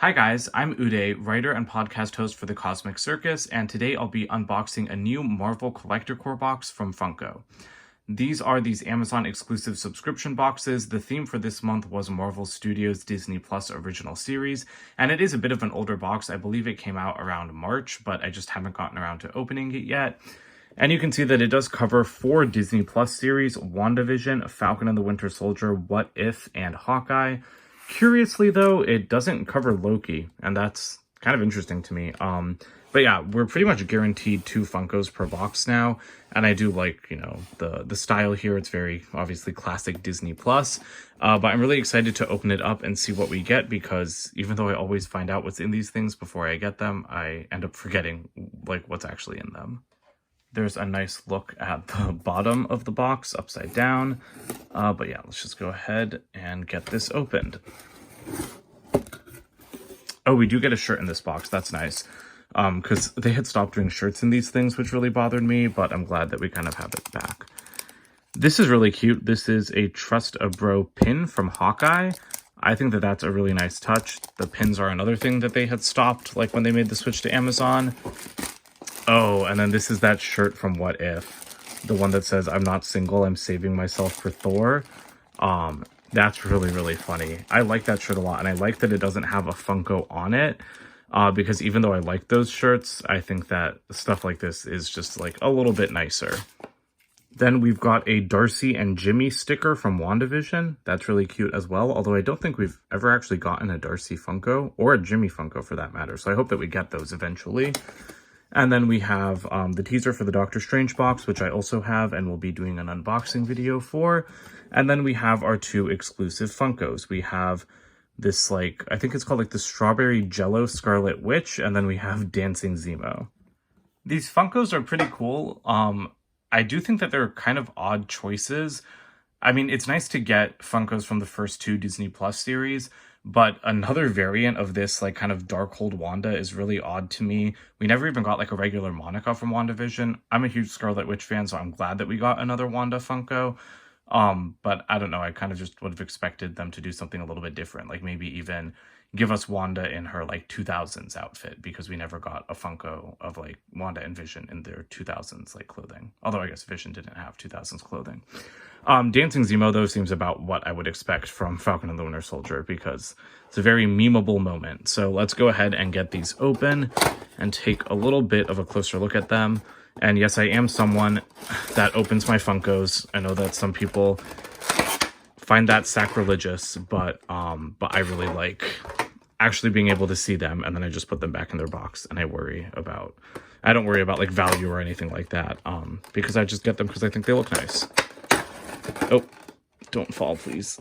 Hi guys, I'm Uday, writer and podcast host for the Cosmic Circus, and today I'll be unboxing a new Marvel Collector Core box from Funko. These are these Amazon exclusive subscription boxes. The theme for this month was Marvel Studios Disney Plus original series, and it is a bit of an older box. I believe it came out around March, but I just haven't gotten around to opening it yet. And you can see that it does cover 4 Disney Plus series: WandaVision, Falcon and the Winter Soldier, What If, and Hawkeye. Curiously, though, it doesn't cover Loki, and that's kind of interesting to me. But yeah, we're pretty much guaranteed 2 Funkos per box now, and I do like, the style here. It's very obviously classic Disney Plus, but I'm really excited to open it up and see what we get, because even though I always find out what's in these things before I get them, I end up forgetting like what's actually in them. There's a nice look at the bottom of the box, upside down. But yeah, let's just go ahead and get this opened. Oh, we do get a shirt in this box. That's nice. Because they had stopped doing shirts in these things, which really bothered me, but I'm glad that we kind of have it back. This is really cute. This is a Trust a Bro pin from Hawkeye. I think that that's a really nice touch. The pins are another thing that they had stopped, like when they made the switch to Amazon. Oh, and then this is that shirt from What If, the one that says, "I'm not single, I'm saving myself for Thor." That's really, really funny. I like that shirt a lot, and I like that it doesn't have a Funko on it, because even though I like those shirts, I think that stuff like this is just like a little bit nicer. Then we've got a Darcy and Jimmy sticker from WandaVision. That's really cute as well, although I don't think we've ever actually gotten a Darcy Funko, or a Jimmy Funko for that matter, so I hope that we get those eventually. And then we have the teaser for the Doctor Strange box, which I also have and will be doing an unboxing video for. And then we have our 2 exclusive Funkos. We have this, like, I think it's called like the Strawberry Jello Scarlet Witch, and then we have Dancing Zemo. These Funkos are pretty cool. I do think that they're kind of odd choices. I mean, it's nice to get Funkos from the first 2 Disney Plus series, but another variant of this, like, kind of Darkhold Wanda is really odd to me. We never even got, like, a regular Monica from WandaVision. I'm a huge Scarlet Witch fan, so I'm glad that we got another Wanda Funko. But I don't know, I kind of just would have expected them to do something a little bit different. Like, maybe even give us Wanda in her, like, 2000s outfit, because we never got a Funko of, like, Wanda and Vision in their 2000s, like, clothing. Although I guess Vision didn't have 2000s clothing. Dancing Zemo, though, seems about what I would expect from Falcon and the Winter Soldier, because it's a very memeable moment. So let's go ahead and get these open and take a little bit of a closer look at them. And yes, I am someone that opens my Funkos. I know that some people find that sacrilegious, but I really like actually being able to see them, and then I just put them back in their box, and I don't worry about like value or anything like that, because I just get them because I think they look nice. Oh, don't fall, please.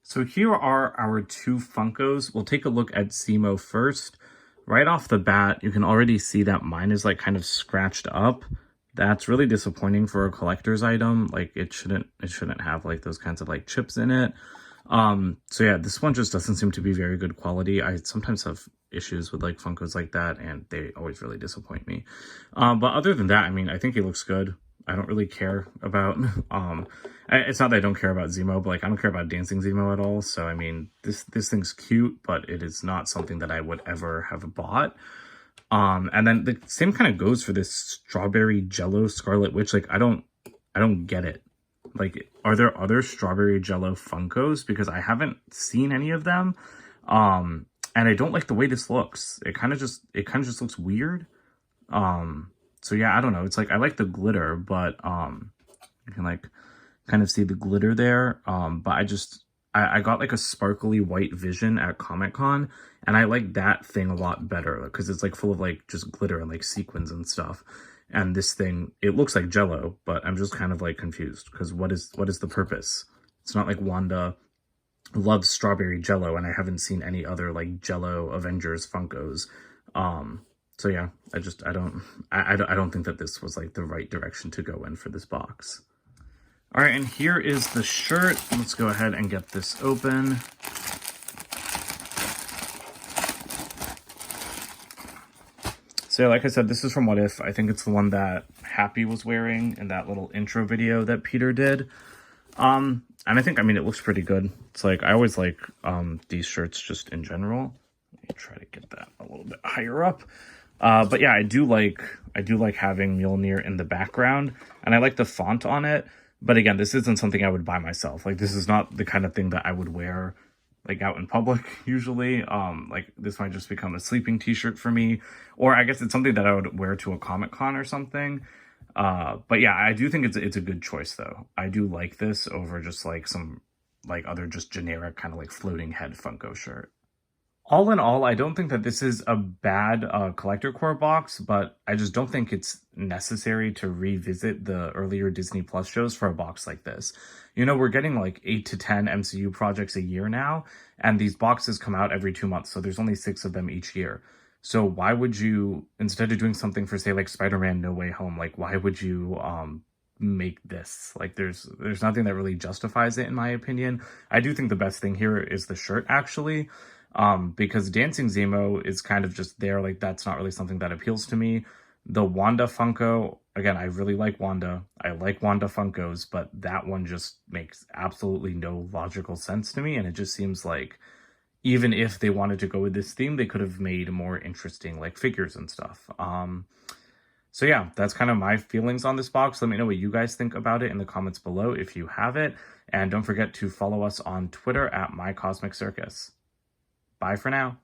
So here are our 2 Funkos. We'll take a look at Zemo first. Right off the bat, you can already see that mine is like kind of scratched up. That's really disappointing for a collector's item. Like, it shouldn't have like those kinds of like chips in it. So yeah, this one just doesn't seem to be very good quality. I sometimes have issues with like Funkos like that, and they always really disappoint me. But other than that, I mean, I think he looks good. I don't really care about, it's not that I don't care about Zemo, but like, I don't care about Dancing Zemo at all. So, I mean, this thing's cute, but it is not something that I would ever have bought. And then the same kind of goes for this Strawberry Jello Scarlet Witch. Like, I don't get it. Like, are there other Strawberry Jello Funkos? Because I haven't seen any of them. And I don't like the way this looks. It kind of just looks weird. So yeah, I don't know. It's like, I like the glitter, but you can like kind of see the glitter there. But I got like a sparkly white Vision at Comic-Con, and I like that thing a lot better because it's like full of like just glitter and like sequins and stuff. And this thing, it looks like Jello, but I'm just kind of like confused because what is the purpose? It's not like Wanda loves strawberry Jello, and I haven't seen any other like Jello Avengers Funkos. So yeah, I don't think that this was like the right direction to go in for this box. All right, and here is the shirt. Let's go ahead and get this open. So yeah, like I said, this is from What If. I think it's the one that Happy was wearing in that little intro video that Peter did. And I mean, it looks pretty good. It's like, I always like these shirts just in general. me try to get that a little bit higher up. But yeah, I do like having Mjolnir in the background, and I like the font on it. But again, this isn't something I would buy myself. Like, this is not the kind of thing that I would wear like out in public usually. Like, this might just become a sleeping t-shirt for me, or I guess it's something that I would wear to a Comic Con or something. But yeah, I do think it's a good choice though. I do like this over just like some like other just generic kind of like floating head Funko shirt. All in all, I don't think that this is a bad collector core box, but I just don't think it's necessary to revisit the earlier Disney Plus shows for a box like this. You know, we're getting like 8 to 10 MCU projects a year now, and these boxes come out every 2 months, so there's only 6 of them each year. So why would you, instead of doing something for, say, like Spider-Man No Way Home, like why would you make this? Like there's nothing that really justifies it in my opinion. I do think the best thing here is the shirt actually. Because Dancing Zemo is kind of just there, like that's not really something that appeals to me. The Wanda Funko, again, I really like Wanda. I like Wanda Funkos, but that one just makes absolutely no logical sense to me, and it just seems like even if they wanted to go with this theme, they could have made more interesting like figures and stuff. So yeah, that's kind of my feelings on this box. Let me know what you guys think about it in the comments below if you have it, and don't forget to follow us on Twitter at MyCosmicCircus. Bye for now.